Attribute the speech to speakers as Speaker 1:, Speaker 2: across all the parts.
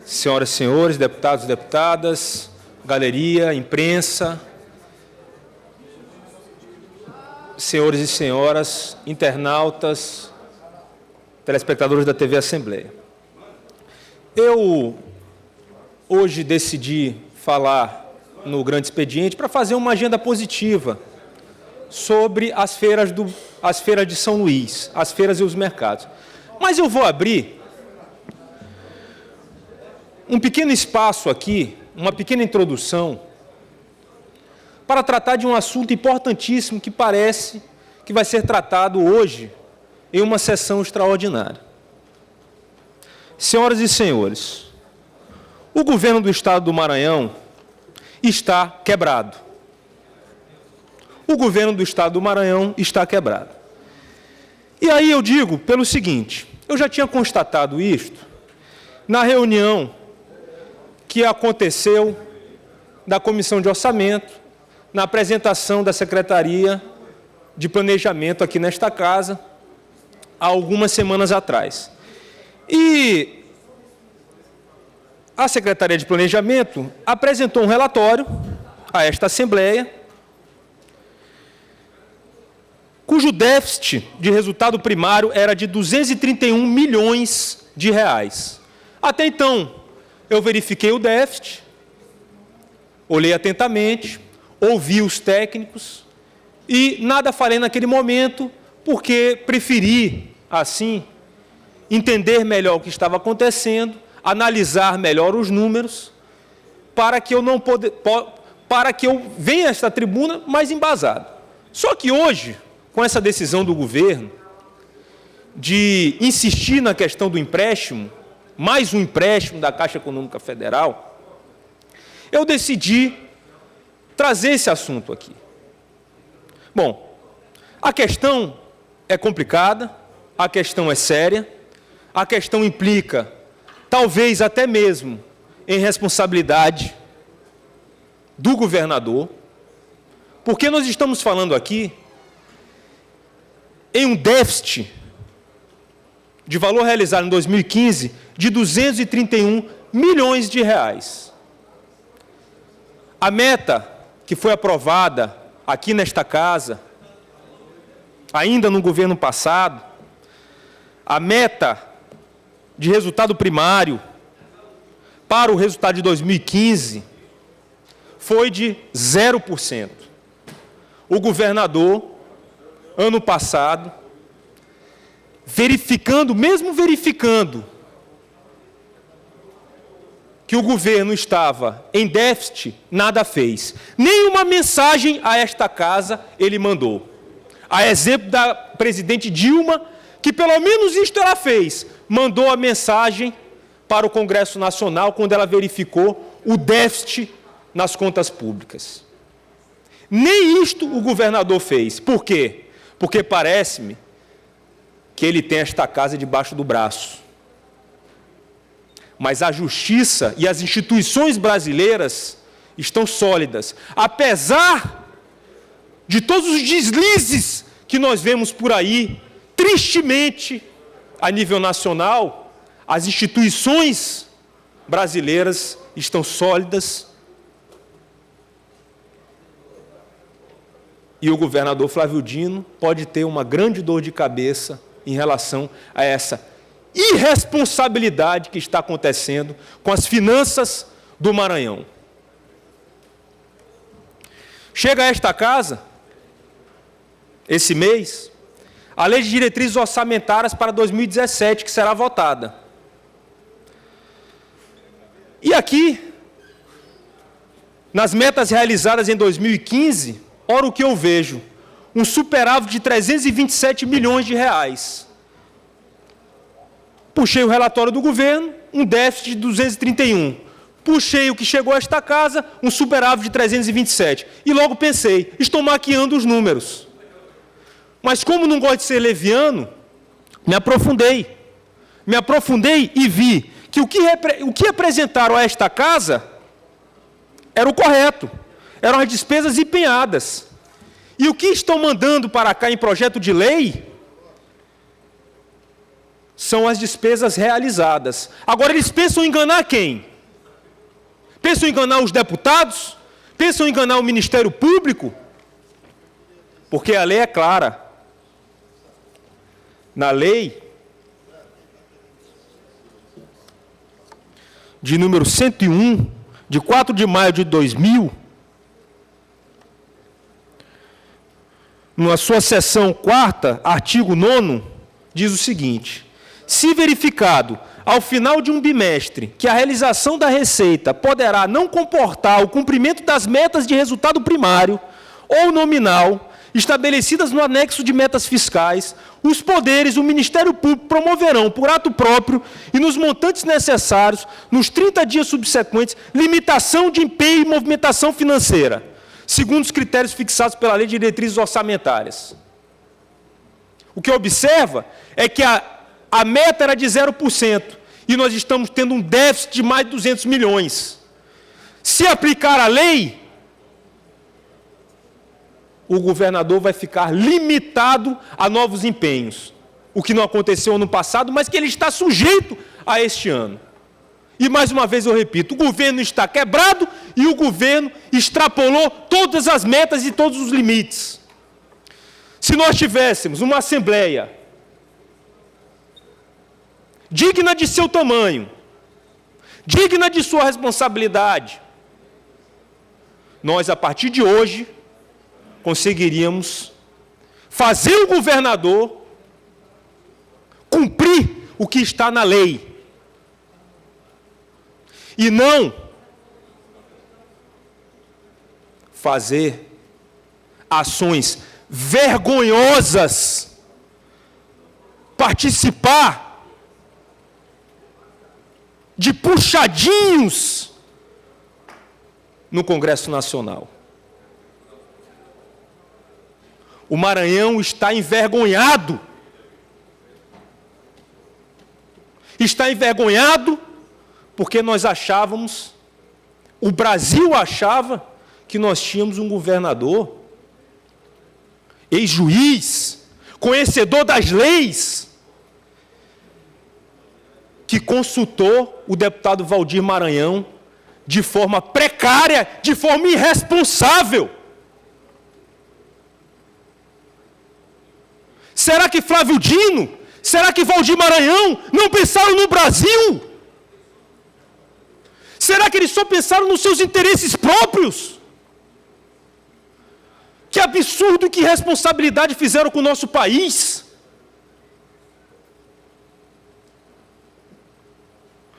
Speaker 1: senhoras e senhores, deputados e deputadas, galeria, imprensa, senhores e senhoras, internautas, telespectadores da TV Assembleia. Eu hoje decidi falar no Grande Expediente para fazer uma agenda positiva sobre as feiras de São Luís, as feiras e os mercados. Mas eu vou abrir um pequeno espaço aqui, uma pequena introdução, para tratar de um assunto importantíssimo que parece que vai ser tratado hoje em uma sessão extraordinária. Senhoras e senhores, o governo do Estado do Maranhão está quebrado. O governo do Estado do Maranhão está quebrado. E aí eu digo pelo seguinte, eu já tinha constatado isto na reunião que aconteceu da Comissão de Orçamento, na apresentação da Secretaria de Planejamento aqui nesta casa, há algumas semanas atrás. E a Secretaria de Planejamento apresentou um relatório a esta Assembleia, cujo déficit de resultado primário era de 231 milhões de reais. Até então, eu verifiquei o déficit, olhei atentamente, ouvi os técnicos e nada falei naquele momento, porque preferi, assim, entender melhor o que estava acontecendo, analisar melhor os números, para que eu venha a esta tribuna mais embasado. Só que hoje, com essa decisão do governo de insistir na questão do empréstimo, mais um empréstimo da Caixa Econômica Federal, eu decidi trazer esse assunto aqui. Bom, a questão é complicada, a questão é séria, a questão implica, talvez até mesmo, em responsabilidade do governador, porque nós estamos falando aqui em um déficit de valor realizado em 2015 de 231 milhões de reais. A meta que foi aprovada aqui nesta casa, ainda no governo passado, a meta de resultado primário para o resultado de 2015 foi de 0%. O governador, ano passado, mesmo verificando que o governo estava em déficit, nada fez. Nenhuma mensagem a esta casa ele mandou. A exemplo da presidente Dilma, que pelo menos isto ela fez, mandou a mensagem para o Congresso Nacional quando ela verificou o déficit nas contas públicas. Nem isto o governador fez. Por quê? Porque parece-me que ele tem esta casa debaixo do braço. Mas a justiça e as instituições brasileiras estão sólidas. Apesar de todos os deslizes que nós vemos por aí, tristemente, a nível nacional, as instituições brasileiras estão sólidas. E o governador Flávio Dino pode ter uma grande dor de cabeça em relação a essa irresponsabilidade que está acontecendo com as finanças do Maranhão. Chega a esta casa, esse mês, a Lei de Diretrizes Orçamentárias para 2017, que será votada. E aqui, nas metas realizadas em 2015, ora o que eu vejo? Um superávit de 327 milhões de reais. Puxei o relatório do governo, um déficit de 231. Puxei o que chegou a esta casa, um superávit de 327. E logo pensei, estou maquiando os números. Mas como não gosto de ser leviano, me aprofundei. Me aprofundei e vi que o que apresentaram a esta casa era o correto. Eram as despesas empenhadas. E o que estão mandando para cá em projeto de lei são as despesas realizadas. Agora, eles pensam em enganar quem? Pensam em enganar os deputados? Pensam em enganar o Ministério Público? Porque a lei é clara. Na lei de número 101, de 4 de maio de 2000, na sua seção 4ª, artigo 9º, diz o seguinte: se verificado, ao final de um bimestre, que a realização da receita poderá não comportar o cumprimento das metas de resultado primário ou nominal estabelecidas no anexo de metas fiscais, os poderes do Ministério Público promoverão, por ato próprio e nos montantes necessários, nos 30 dias subsequentes, limitação de empenho e movimentação financeira, segundo os critérios fixados pela Lei de Diretrizes Orçamentárias. O que observa é que a meta era de 0%, e nós estamos tendo um déficit de mais de 200 milhões. Se aplicar a lei, o governador vai ficar limitado a novos empenhos, o que não aconteceu ano passado, mas que ele está sujeito a este ano. E, mais uma vez, eu repito, o governo está quebrado e o governo extrapolou todas as metas e todos os limites. Se nós tivéssemos uma Assembleia digna de seu tamanho, digna de sua responsabilidade, nós, a partir de hoje, conseguiríamos fazer o governador cumprir o que está na lei. E não fazer ações vergonhosas, participar de puxadinhos no Congresso Nacional. O Maranhão está envergonhado. Está envergonhado porque nós achávamos, o Brasil achava, que nós tínhamos um governador, ex-juiz, conhecedor das leis, que consultou o deputado Valdir Maranhão de forma precária, de forma irresponsável. Será que Flávio Dino, será que Valdir Maranhão não pensaram no Brasil? Será que eles só pensaram nos seus interesses próprios? Que absurdo e que irresponsabilidade fizeram com o nosso país?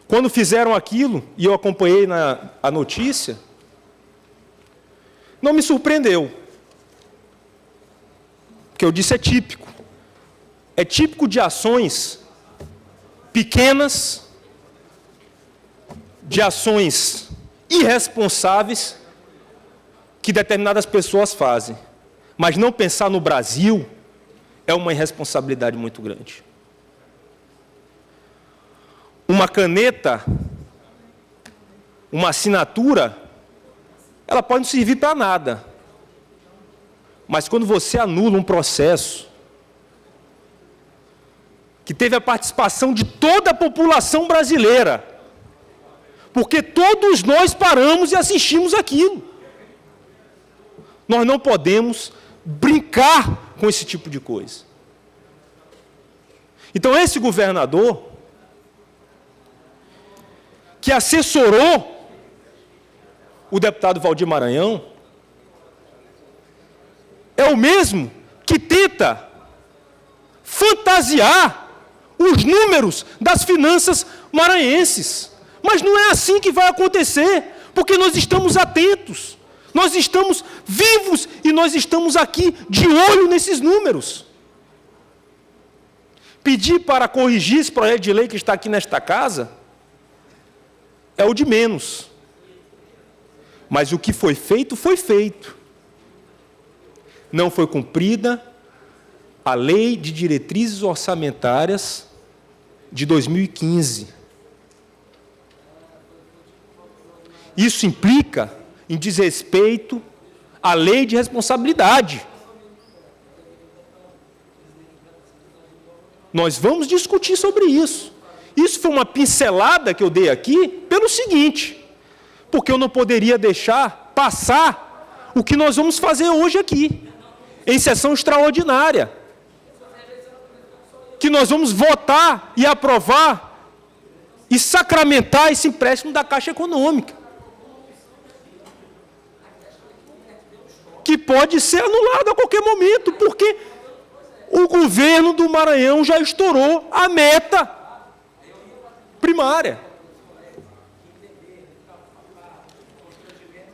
Speaker 1: Quando fizeram aquilo, e eu acompanhei a notícia, não me surpreendeu. Porque eu disse, é típico. É típico de ações pequenas, de ações irresponsáveis que determinadas pessoas fazem. Mas não pensar no Brasil é uma irresponsabilidade muito grande. Uma caneta, uma assinatura, ela pode não servir para nada. Mas quando você anula um processo que teve a participação de toda a população brasileira, porque todos nós paramos e assistimos aquilo. Nós não podemos brincar com esse tipo de coisa. Então, esse governador, que assessorou o deputado Valdir Maranhão, é o mesmo que tenta fantasiar os números das finanças maranhenses. Mas não é assim que vai acontecer, porque nós estamos atentos, nós estamos vivos e nós estamos aqui de olho nesses números. Pedir para corrigir esse projeto de lei que está aqui nesta casa é o de menos. Mas o que foi feito, foi feito. Não foi cumprida a Lei de Diretrizes Orçamentárias de 2015. Isso implica em desrespeito à lei de responsabilidade. Nós vamos discutir sobre isso. Isso foi uma pincelada que eu dei aqui pelo seguinte, porque eu não poderia deixar passar o que nós vamos fazer hoje aqui, em sessão extraordinária, que nós vamos votar e aprovar e sacramentar esse empréstimo da Caixa Econômica, que pode ser anulado a qualquer momento, porque o governo do Maranhão já estourou a meta primária.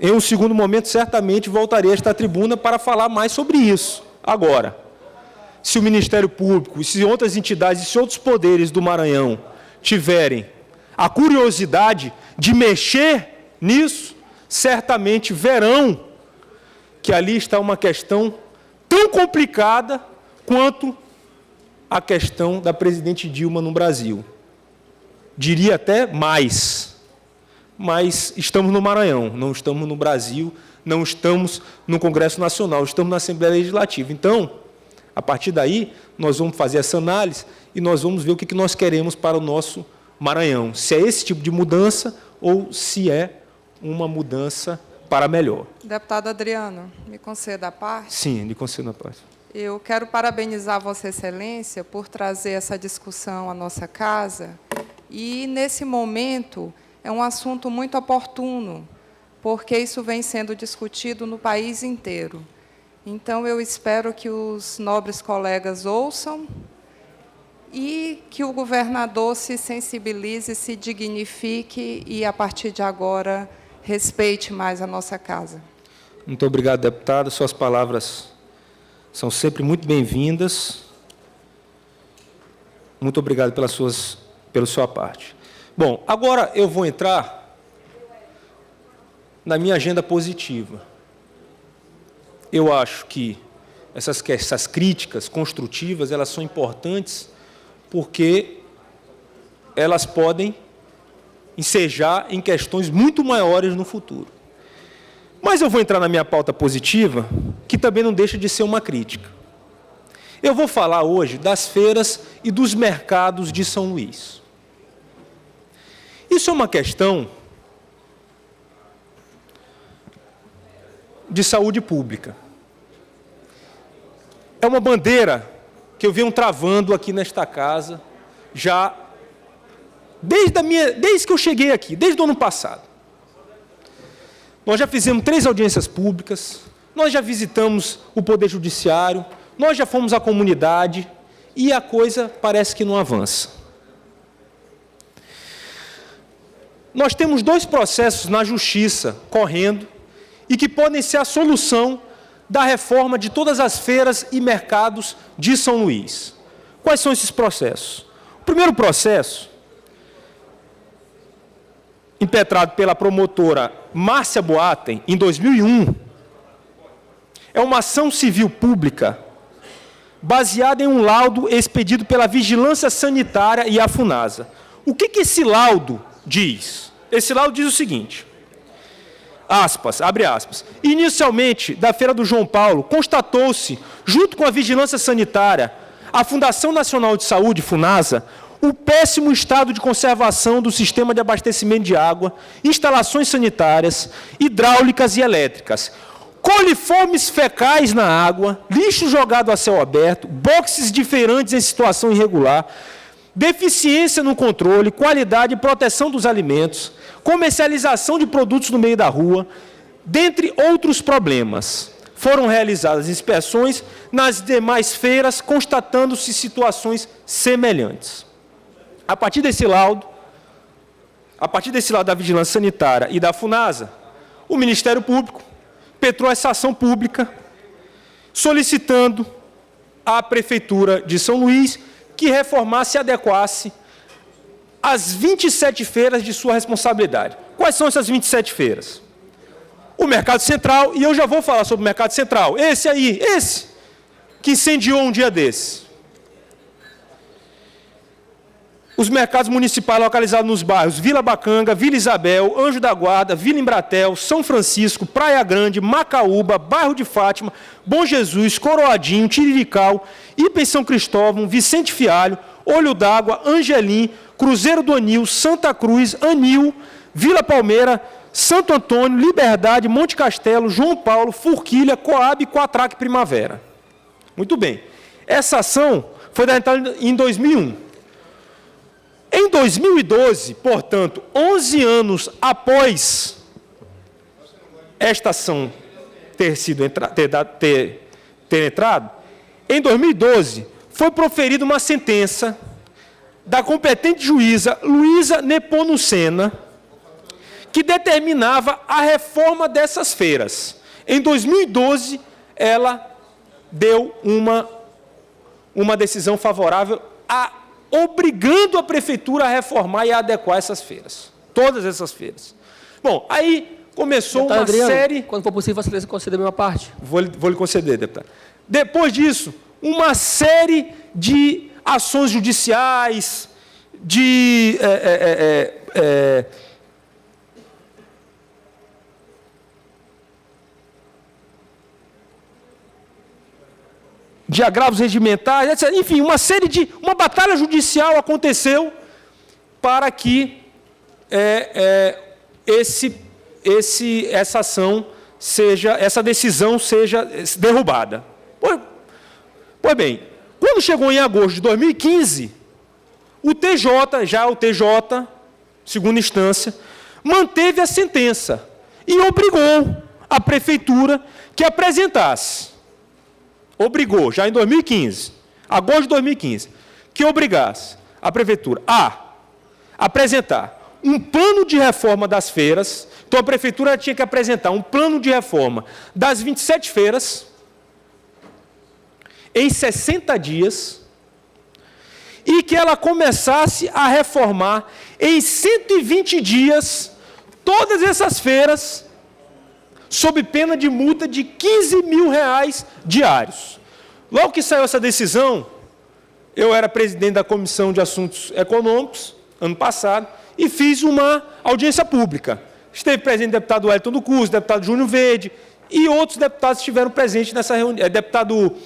Speaker 1: Em um segundo momento, certamente voltarei a esta tribuna para falar mais sobre isso. Agora, se o Ministério Público, se outras entidades e se outros poderes do Maranhão tiverem a curiosidade de mexer nisso, certamente verão que ali está uma questão tão complicada quanto a questão da presidente Dilma no Brasil. Diria até mais, mas estamos no Maranhão, não estamos no Brasil, não estamos no Congresso Nacional, estamos na Assembleia Legislativa. Então, a partir daí, nós vamos fazer essa análise e nós vamos ver o que nós queremos para o nosso Maranhão, se é esse tipo de mudança ou se é uma mudança para melhor.
Speaker 2: Deputado Adriano, me conceda a parte?
Speaker 1: Sim, lhe concedo a parte.
Speaker 2: Eu quero parabenizar Vossa Excelência por trazer essa discussão à nossa casa e, nesse momento, é um assunto muito oportuno, porque isso vem sendo discutido no país inteiro. Então, eu espero que os nobres colegas ouçam e que o governador se sensibilize, se dignifique e, a partir de agora, respeite mais a nossa casa.
Speaker 1: Muito obrigado, deputada. Suas palavras são sempre muito bem-vindas. Muito obrigado pela sua parte. Bom, agora eu vou entrar na minha agenda positiva. Eu acho que essas críticas construtivas, elas são importantes porque elas podem ensejar em questões muito maiores no futuro. Mas eu vou entrar na minha pauta positiva, que também não deixa de ser uma crítica. Eu vou falar hoje das feiras e dos mercados de São Luís. Isso é uma questão de saúde pública. É uma bandeira que eu venho travando aqui nesta casa, já desde que eu cheguei aqui, desde o ano passado. Nós já fizemos 3 audiências públicas, nós já visitamos o Poder Judiciário, nós já fomos à comunidade e a coisa parece que não avança. Nós temos 2 processos na Justiça correndo e que podem ser a solução da reforma de todas as feiras e mercados de São Luís. Quais são esses processos? O primeiro processo, impetrado pela promotora Márcia Boatem, em 2001, é uma ação civil pública baseada em um laudo expedido pela Vigilância Sanitária e a FUNASA. O que esse laudo diz? Esse laudo diz o seguinte, aspas, abre aspas, inicialmente, da Feira do João Paulo, constatou-se, junto com a Vigilância Sanitária, a Fundação Nacional de Saúde, FUNASA, o péssimo estado de conservação do sistema de abastecimento de água, instalações sanitárias, hidráulicas e elétricas, coliformes fecais na água, lixo jogado a céu aberto, boxes de feirantes em situação irregular, deficiência no controle, qualidade e proteção dos alimentos, comercialização de produtos no meio da rua, dentre outros problemas. Foram realizadas inspeções nas demais feiras, constatando-se situações semelhantes. A partir desse laudo da Vigilância Sanitária e da FUNASA, o Ministério Público impetrou essa ação pública, solicitando à Prefeitura de São Luís que reformasse e adequasse as 27 feiras de sua responsabilidade. Quais são essas 27 feiras? O Mercado Central, e eu já vou falar sobre o Mercado Central, esse que incendiou um dia desses. os mercados municipais localizados nos bairros Vila Bacanga, Vila Isabel, Anjo da Guarda, Vila Embratel, São Francisco, Praia Grande, Macaúba, Bairro de Fátima, Bom Jesus, Coroadinho, Tirirical, Ipe São Cristóvão, Vicente Fialho, Olho d'Água, Angelim, Cruzeiro do Anil, Santa Cruz, Anil, Vila Palmeira, Santo Antônio, Liberdade, Monte Castelo, João Paulo, Forquilha, Coab e Quatraque Primavera. Muito bem. Essa ação foi decretada em 2001. Em 2012, portanto, 11 anos após esta ação ter entrado, em 2012, foi proferida uma sentença da competente juíza Luísa Nepomuceno, que determinava a reforma dessas feiras. Em 2012, ela deu uma decisão favorável obrigando a prefeitura a reformar e a adequar essas feiras. Todas essas feiras. Bom, aí começou uma série...
Speaker 3: Quando for possível, você conceder a minha parte.
Speaker 1: Vou lhe conceder, deputado. Depois disso, uma série de ações judiciais, de agravos regimentais, etc. Enfim, uma batalha judicial aconteceu para que essa decisão seja derrubada. Pois bem, quando chegou em agosto de 2015, o TJ, segunda instância, manteve a sentença e obrigou a prefeitura que apresentasse. Obrigou, já em 2015, agosto de 2015, que obrigasse a prefeitura a apresentar um plano de reforma das feiras. Então, a prefeitura tinha que apresentar um plano de reforma das 27 feiras em 60 dias e que ela começasse a reformar em 120 dias todas essas feiras, sob pena de multa de R$15 mil diários. Logo que saiu essa decisão, eu era presidente da Comissão de Assuntos Econômicos, ano passado, e fiz uma audiência pública. Esteve presente o deputado Wellington do Curso, o deputado Júnior Verde, e outros deputados estiveram presentes nessa reunião, deputado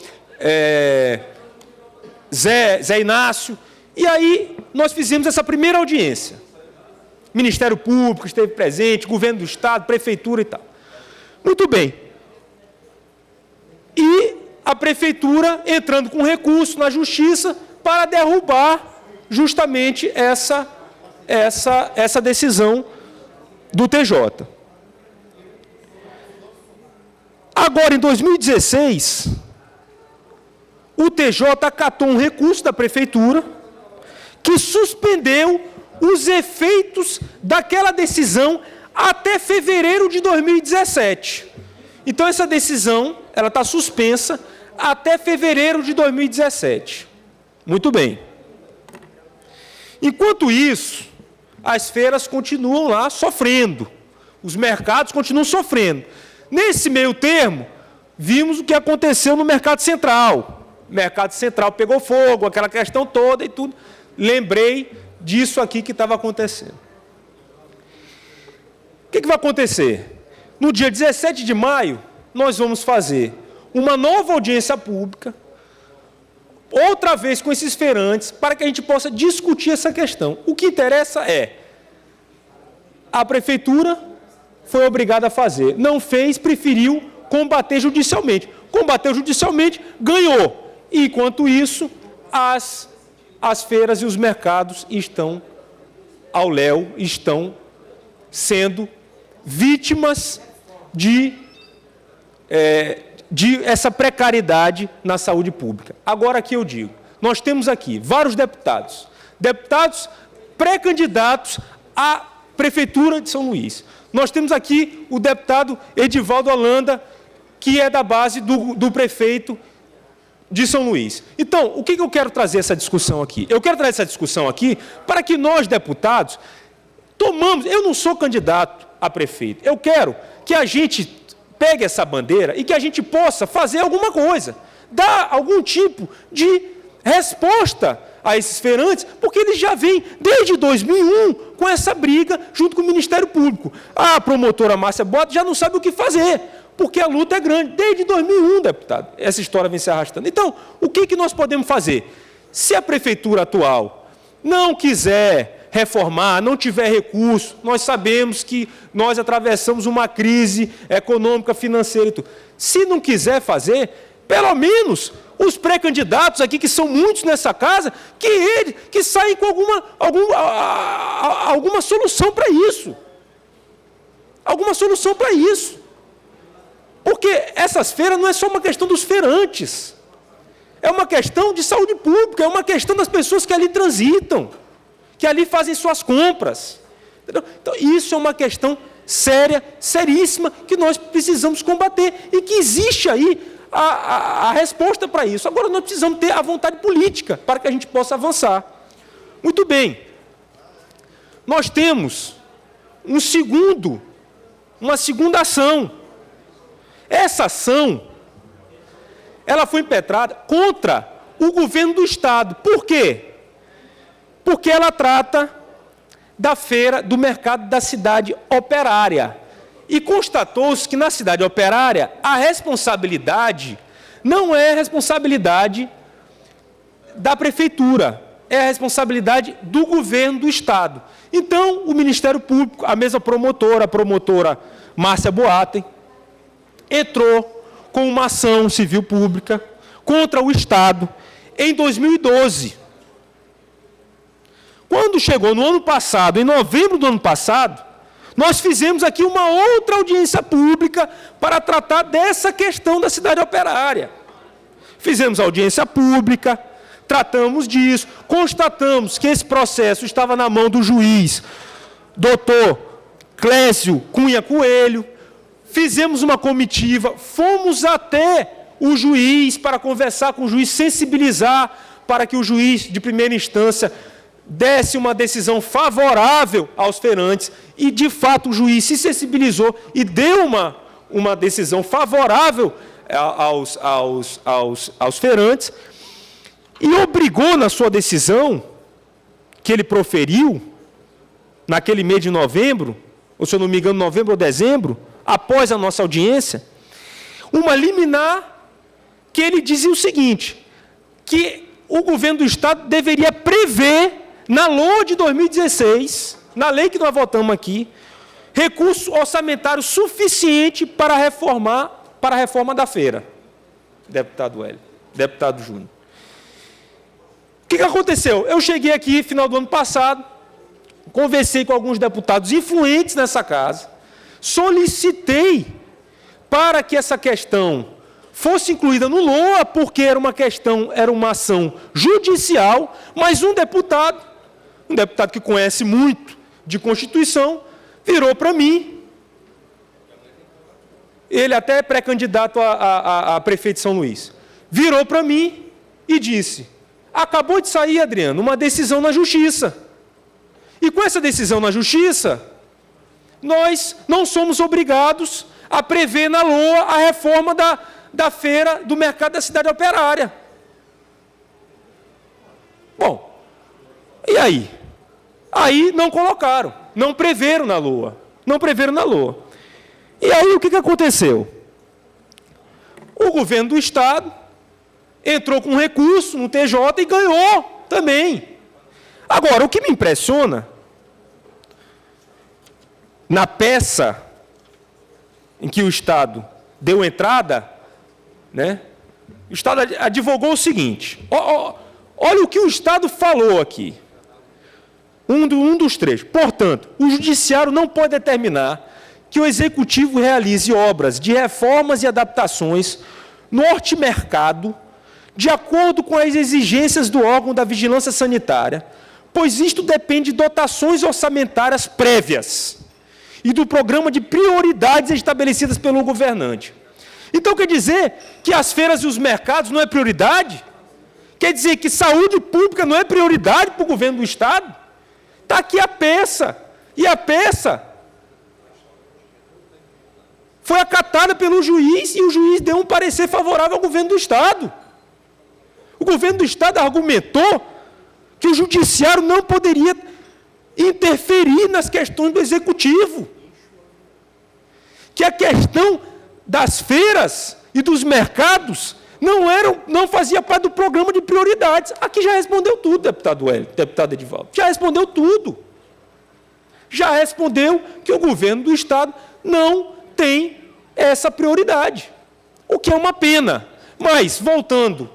Speaker 1: Zé Inácio, e aí nós fizemos essa primeira audiência. Ministério Público esteve presente, Governo do Estado, Prefeitura e tal. Muito bem. E a prefeitura entrando com recurso na justiça para derrubar justamente essa decisão do TJ. Agora, em 2016, o TJ acatou um recurso da prefeitura que suspendeu os efeitos daquela decisão até fevereiro de 2017. Então, essa decisão ela está suspensa até fevereiro de 2017. Muito bem. Enquanto isso, as feiras continuam lá sofrendo. Os mercados continuam sofrendo. Nesse meio termo, vimos o que aconteceu no Mercado Central. O Mercado Central pegou fogo, aquela questão toda e tudo. Lembrei disso aqui que estava acontecendo. O que vai acontecer? No dia 17 de maio, nós vamos fazer uma nova audiência pública, outra vez com esses feirantes, para que a gente possa discutir essa questão. O que interessa é, a prefeitura foi obrigada a fazer, não fez, preferiu combater judicialmente. Combateu judicialmente, ganhou. E, enquanto isso, as feiras e os mercados estão ao léu, estão sendo vítimas de essa precariedade na saúde pública. Agora, aqui eu digo, nós temos aqui vários deputados pré-candidatos à Prefeitura de São Luís. Nós temos aqui o deputado Edivaldo Holanda, que é da base do prefeito de São Luís. Então, o que eu quero trazer essa discussão aqui? Eu quero trazer essa discussão aqui para que nós, deputados, eu não sou candidato a prefeito, eu quero que a gente pegue essa bandeira e que a gente possa fazer alguma coisa, dar algum tipo de resposta a esses feirantes, porque eles já vêm, desde 2001, com essa briga junto com o Ministério Público. A promotora Márcia Boata já não sabe o que fazer, porque a luta é grande. Desde 2001, deputado, essa história vem se arrastando. Então, o que nós podemos fazer? Se a prefeitura atual não quiser reformar, não tiver recurso, nós sabemos que nós atravessamos uma crise econômica, financeira e tudo. Se não quiser fazer, pelo menos os pré-candidatos aqui, que são muitos nessa casa, que saem com alguma solução para isso. Alguma solução para isso. Porque essas feiras não é só uma questão dos feirantes. É uma questão de saúde pública, é uma questão das pessoas que ali transitam, que ali fazem suas compras. Entendeu? Então, isso é uma questão séria, seríssima, que nós precisamos combater e que existe aí a resposta para isso. Agora, nós precisamos ter a vontade política para que a gente possa avançar. Muito bem. Nós temos uma segunda ação. Essa ação, ela foi impetrada contra o governo do Estado. Por quê? Porque ela trata da feira do mercado da cidade operária. E constatou-se que na cidade operária a responsabilidade não é responsabilidade da prefeitura, é a responsabilidade do governo do Estado. Então, o Ministério Público, a mesma promotora, a promotora Márcia Boata, entrou com uma ação civil pública contra o Estado em 2012. Quando chegou no ano passado, em novembro do ano passado, nós fizemos aqui uma outra audiência pública para tratar dessa questão da cidade operária. Fizemos audiência pública, tratamos disso, constatamos que esse processo estava na mão do juiz, doutor Clécio Cunha Coelho, fizemos uma comitiva, fomos até o juiz para conversar com o juiz, sensibilizar para que o juiz de primeira instância desse uma decisão favorável aos feirantes, e, de fato, o juiz se sensibilizou e deu uma decisão favorável aos feirantes, e obrigou, na sua decisão, que ele proferiu, naquele mês de novembro, ou se eu não me engano, novembro ou dezembro, após a nossa audiência, uma liminar que ele dizia o seguinte, que o governo do Estado deveria prever, na LOA de 2016, na lei que nós votamos aqui, recurso orçamentário suficiente para a reforma da feira. Deputado Hélio, deputado Júnior. O que aconteceu? Eu cheguei aqui, final do ano passado, conversei com alguns deputados influentes nessa casa, solicitei para que essa questão fosse incluída no LOA, porque era uma ação judicial, mas um deputado que conhece muito de Constituição, virou para mim, ele até é pré-candidato a prefeito de São Luís, virou para mim e disse, acabou de sair, Adriano, uma decisão na Justiça. E com essa decisão na Justiça, nós não somos obrigados a prever na LOA a reforma da feira do mercado da cidade operária. Bom, e aí? Aí não colocaram, não preveram na LOA. E aí o que aconteceu? O governo do Estado entrou com recurso no TJ e ganhou também. Agora, o que me impressiona, na peça em que o Estado deu entrada, né, o Estado advogou o seguinte, olha o que o Estado falou aqui, um dos trechos. Portanto, o Judiciário não pode determinar que o Executivo realize obras de reformas e adaptações no hortimercado de acordo com as exigências do órgão da vigilância sanitária, pois isto depende de dotações orçamentárias prévias e do programa de prioridades estabelecidas pelo governante. Então, quer dizer que as feiras e os mercados não é prioridade? Quer dizer que saúde pública não é prioridade para o governo do Estado? Está aqui a peça. E a peça foi acatada pelo juiz e o juiz deu um parecer favorável ao governo do Estado. O governo do Estado argumentou que o judiciário não poderia interferir nas questões do executivo, que a questão das feiras e dos mercados não fazia parte do programa de prioridades. Aqui já respondeu tudo, deputado Hélio, deputado Edivaldo. Já respondeu tudo. Já respondeu que o governo do Estado não tem essa prioridade, o que é uma pena. Mas, voltando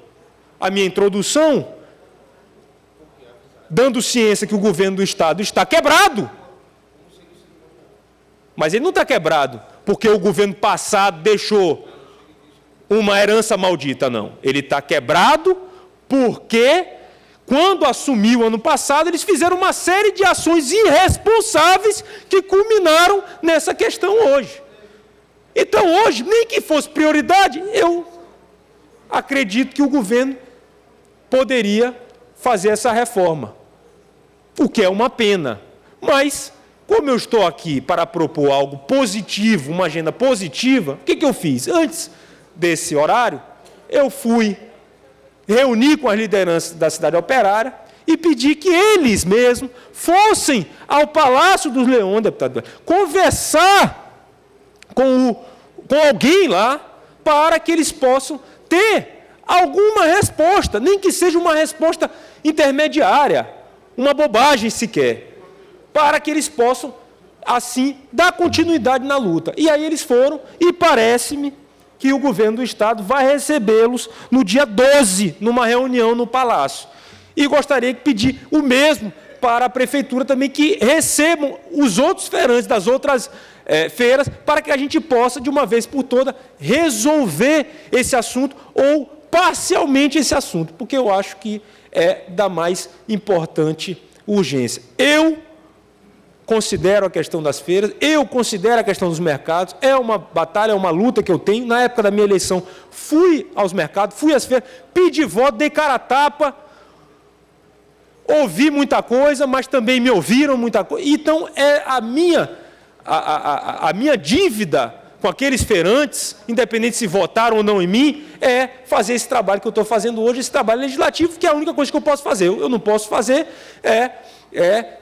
Speaker 1: à minha introdução, dando ciência que o governo do Estado está quebrado, mas ele não está quebrado porque o governo passado deixou uma herança maldita, não. Ele está quebrado porque, quando assumiu ano passado, eles fizeram uma série de ações irresponsáveis que culminaram nessa questão hoje. Então, hoje, nem que fosse prioridade, eu acredito que o governo poderia fazer essa reforma, o que é uma pena. Mas, como eu estou aqui para propor algo positivo, uma agenda positiva, o que eu fiz? Antes desse horário, eu fui reunir com as lideranças da cidade operária e pedi que eles mesmos fossem ao Palácio dos Leões, deputado, conversar com alguém lá, para que eles possam ter alguma resposta, nem que seja uma resposta intermediária, uma bobagem sequer, para que eles possam, assim, dar continuidade na luta. E aí eles foram, e parece-me que o governo do Estado vai recebê-los no dia 12, numa reunião no Palácio. E gostaria de pedir o mesmo para a Prefeitura também, que recebam os outros feirantes das outras feiras, para que a gente possa, de uma vez por todas, resolver esse assunto, ou parcialmente esse assunto, porque eu acho que é da mais importante urgência. Eu considero a questão das feiras, eu considero a questão dos mercados, é uma batalha, é uma luta que eu tenho. Na época da minha eleição, fui aos mercados, fui às feiras, pedi voto, dei cara a tapa, ouvi muita coisa, mas também me ouviram muita coisa. Então, é a minha dívida com aqueles feirantes, independente se votaram ou não em mim, é fazer esse trabalho que eu estou fazendo hoje, esse trabalho legislativo, que é a única coisa que eu posso fazer. Eu não posso fazer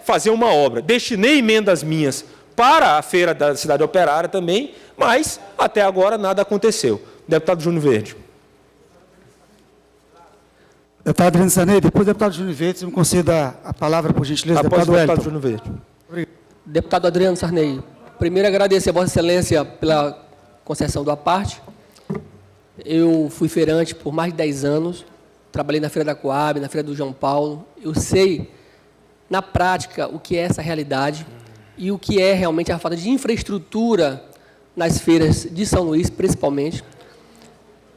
Speaker 1: fazer uma obra. Destinei emendas minhas para a feira da cidade operária também, mas até agora nada aconteceu. Deputado Júnior Verde.
Speaker 4: Deputado Adriano Sanei, depois do deputado Júnior Verde, você me conceda a palavra, por gentileza,
Speaker 1: Após
Speaker 4: deputado
Speaker 1: o deputado
Speaker 4: Wellington.
Speaker 1: Júnior Verde.
Speaker 4: Obrigado.
Speaker 3: Deputado Adriano Sarney, primeiro agradecer a Vossa Excelência pela concessão do aparte. Eu fui feirante por mais de 10 anos, trabalhei na Feira da Coab, na Feira do João Paulo. Eu sei, na prática, o que é essa realidade e o que é realmente a falta de infraestrutura nas feiras de São Luís, principalmente.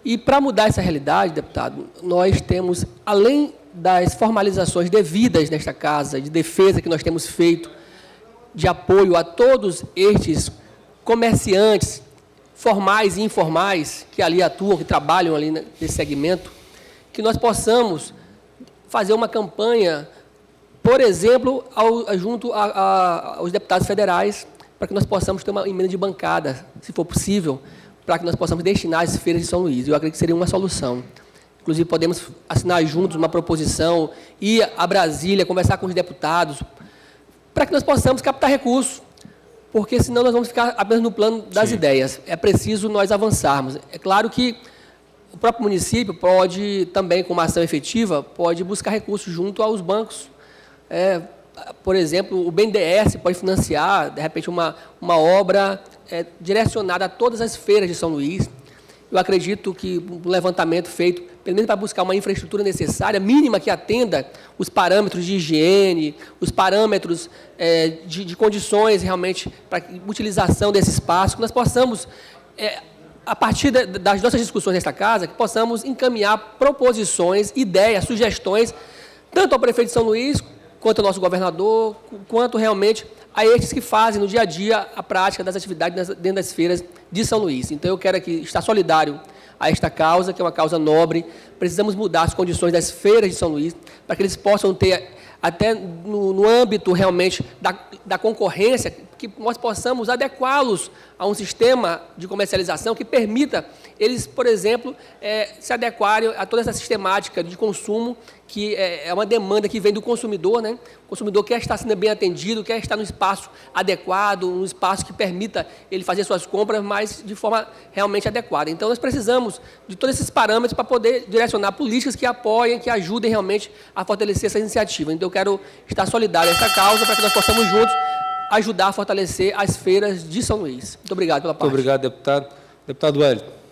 Speaker 3: E, para mudar essa realidade, deputado, nós temos, além das formalizações devidas nesta casa, de defesa que nós temos feito, de apoio a todos estes comerciantes, formais e informais, que ali atuam, que trabalham ali nesse segmento, que nós possamos fazer uma campanha, por exemplo, junto aos deputados federais, para que nós possamos ter uma emenda de bancada, se for possível, para que nós possamos destinar as feiras de São Luís. Eu acredito que seria uma solução. Inclusive, podemos assinar juntos uma proposição, ir a Brasília, conversar com os deputados, para que nós possamos captar recursos, porque senão nós vamos ficar apenas no plano das ideias. É preciso nós avançarmos. É claro que o próprio município pode também, com uma ação efetiva, pode buscar recursos junto aos bancos. Por exemplo, o BNDES pode financiar, de repente, uma obra direcionada a todas as feiras de São Luís. Eu acredito que o levantamento feito, pelo menos para buscar uma infraestrutura necessária, mínima, que atenda os parâmetros de higiene, os parâmetros de condições, realmente, para utilização desse espaço, que nós possamos, a partir das nossas discussões nesta casa, que possamos encaminhar proposições, ideias, sugestões, tanto ao prefeito de São Luís, quanto ao nosso governador, quanto realmente a estes que fazem no dia a dia a prática das atividades dentro das feiras de São Luís. Então, eu quero aqui estar solidário a esta causa, que é uma causa nobre. Precisamos mudar as condições das feiras de São Luís, para que eles possam ter, até no âmbito realmente da concorrência, que nós possamos adequá-los a um sistema de comercialização que permita eles, por exemplo, se adequarem a toda essa sistemática de consumo que é uma demanda que vem do consumidor, né? O consumidor quer estar sendo bem atendido, quer estar num espaço adequado, um espaço que permita ele fazer suas compras, mas de forma realmente adequada. Então, nós precisamos de todos esses parâmetros para poder direcionar políticas que apoiem, que ajudem realmente a fortalecer essa iniciativa. Então, eu quero estar solidário a essa causa para que nós possamos juntos ajudar a fortalecer as feiras de São Luís. Muito obrigado pela parte.
Speaker 1: Muito obrigado, deputado. Deputado Wellington.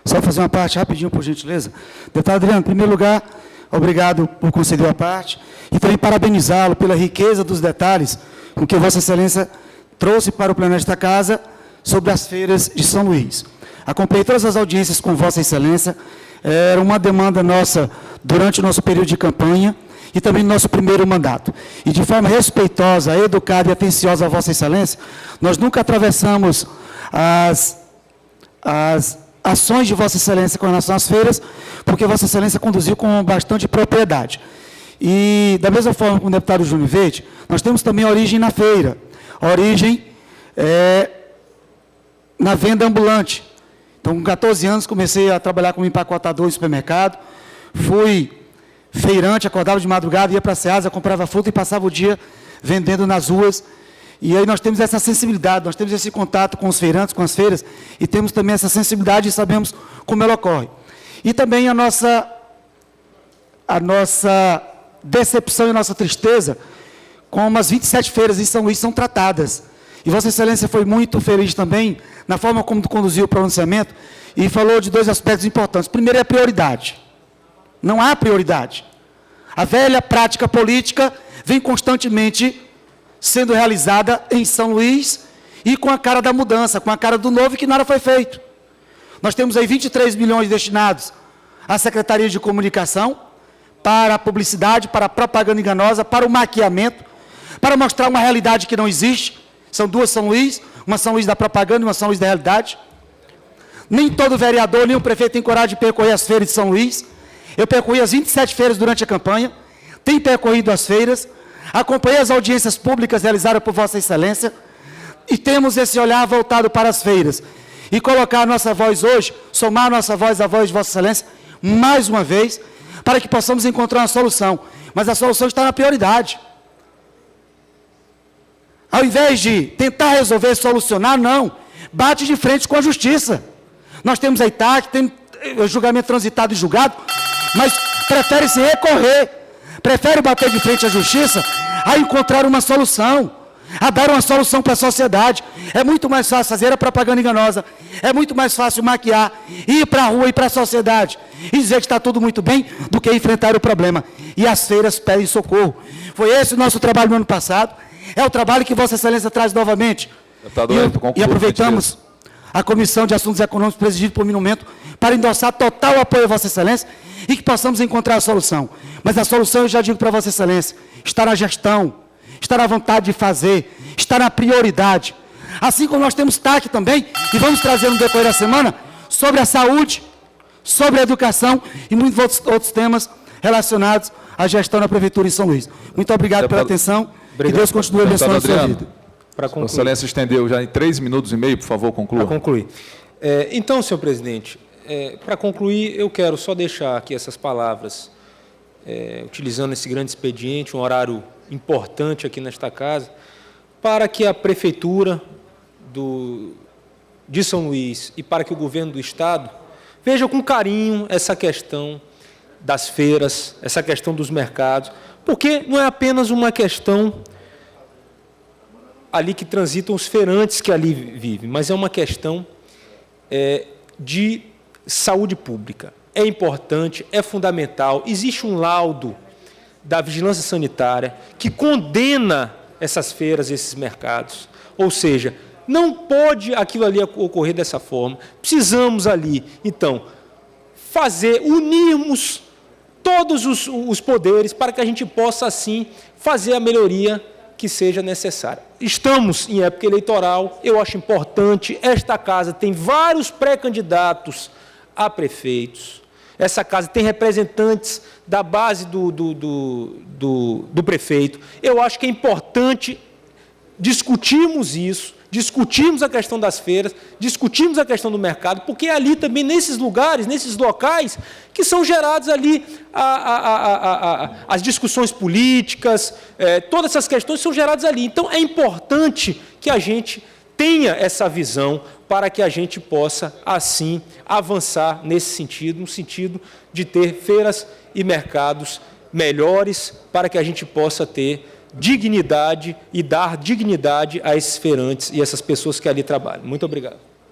Speaker 4: Só fazer uma parte rapidinho, por gentileza. Deputado Adriano, em primeiro lugar, obrigado por conceder a parte e também parabenizá-lo pela riqueza dos detalhes com que Vossa Excelência trouxe para o plenário desta Casa sobre as feiras de São Luís. Acompanhei todas as audiências com Vossa Excelência, era uma demanda nossa durante o nosso período de campanha e também no nosso primeiro mandato. E de forma respeitosa, educada e atenciosa a Vossa Excelência, nós nunca atravessamos as ações de Vossa Excelência com relação às feiras, porque Vossa Excelência conduziu com bastante propriedade. E, da mesma forma com o deputado Júnior Verde, nós temos também a origem na feira, a origem na venda ambulante. Então, com 14 anos, comecei a trabalhar como empacotador em supermercado, fui feirante, acordava de madrugada, ia para a Ceasa, comprava fruta e passava o dia vendendo nas ruas. E aí nós temos essa sensibilidade, nós temos esse contato com os feirantes, com as feiras, e temos também essa sensibilidade e sabemos como ela ocorre. E também a nossa decepção e a nossa tristeza, como as 27 feiras em São Luís são tratadas. E Vossa Excelência foi muito feliz também na forma como conduziu o pronunciamento e falou de dois aspectos importantes. Primeiro é a prioridade. Não há prioridade. A velha prática política vem constantemente sendo realizada em São Luís e com a cara da mudança, com a cara do novo, e que nada foi feito. Nós temos aí 23 milhões destinados à Secretaria de Comunicação, para a publicidade, para a propaganda enganosa, para o maquiamento, para mostrar uma realidade que não existe. São duas São Luís, uma São Luís da propaganda e uma São Luís da realidade. Nem todo vereador, nem o prefeito tem coragem de percorrer as feiras de São Luís. Eu percorri as 27 feiras durante a campanha, tenho percorrido as feiras, acompanhei as audiências públicas realizadas por Vossa Excelência e temos esse olhar voltado para as feiras. E colocar a nossa voz hoje, somar a nossa voz à voz de Vossa Excelência, mais uma vez, para que possamos encontrar uma solução. Mas a solução está na prioridade. Ao invés de tentar resolver, solucionar, não. Bate de frente com a justiça. Nós temos a ITAC, tem o julgamento transitado e julgado, mas prefere se recorrer, prefere bater de frente à justiça a encontrar uma solução, a dar uma solução para a sociedade. É muito mais fácil fazer a propaganda enganosa, é muito mais fácil maquiar, ir para a rua e para a sociedade e dizer que está tudo muito bem, do que enfrentar o problema. E as feiras pedem socorro. Foi esse o nosso trabalho no ano passado, é o trabalho que Vossa Excelência traz novamente. E aproveitamos a Comissão de Assuntos Econômicos, presidida por Minumento, para endossar total apoio a Vossa Excelência e que possamos encontrar a solução. Mas a solução, eu já digo para Vossa Excelência, está na gestão, está na vontade de fazer, está na prioridade. Assim como nós temos TAC também, e vamos trazer no decorrer da semana, sobre a saúde, sobre a educação e muitos outros temas relacionados à gestão da Prefeitura em São Luís. Muito obrigado pela atenção. Que Deus continue abençoando a sua vida.
Speaker 5: Vossa Excelência estendeu já em 3 minutos e meio, por favor, conclua.
Speaker 1: Para concluir. Então, senhor presidente, para concluir, eu quero só deixar aqui essas palavras, utilizando esse grande expediente, um horário importante aqui nesta casa, para que a Prefeitura de São Luís e para que o governo do Estado veja com carinho essa questão das feiras, essa questão dos mercados, porque não é apenas uma questão ali que transitam os feirantes que ali vivem, mas é uma questão de saúde pública. É importante, é fundamental. Existe um laudo da Vigilância Sanitária que condena essas feiras, esses mercados. Ou seja, não pode aquilo ali ocorrer dessa forma. Precisamos ali, então, unirmos todos os poderes para que a gente possa, assim, fazer a melhoria que seja necessária. Estamos em época eleitoral, eu acho importante, esta casa tem vários pré-candidatos a prefeitos, essa casa tem representantes da base do prefeito. Eu acho que é importante discutirmos isso, discutirmos a questão das feiras, discutirmos a questão do mercado, porque é ali também, nesses lugares, nesses locais, que são geradas ali as discussões políticas, todas essas questões são geradas ali. Então, é importante que a gente tenha essa visão para que a gente possa, assim, avançar nesse sentido, no sentido de ter feiras e mercados melhores, para que a gente possa ter dignidade e dar dignidade a esses feirantes e essas pessoas que ali trabalham. Muito obrigado.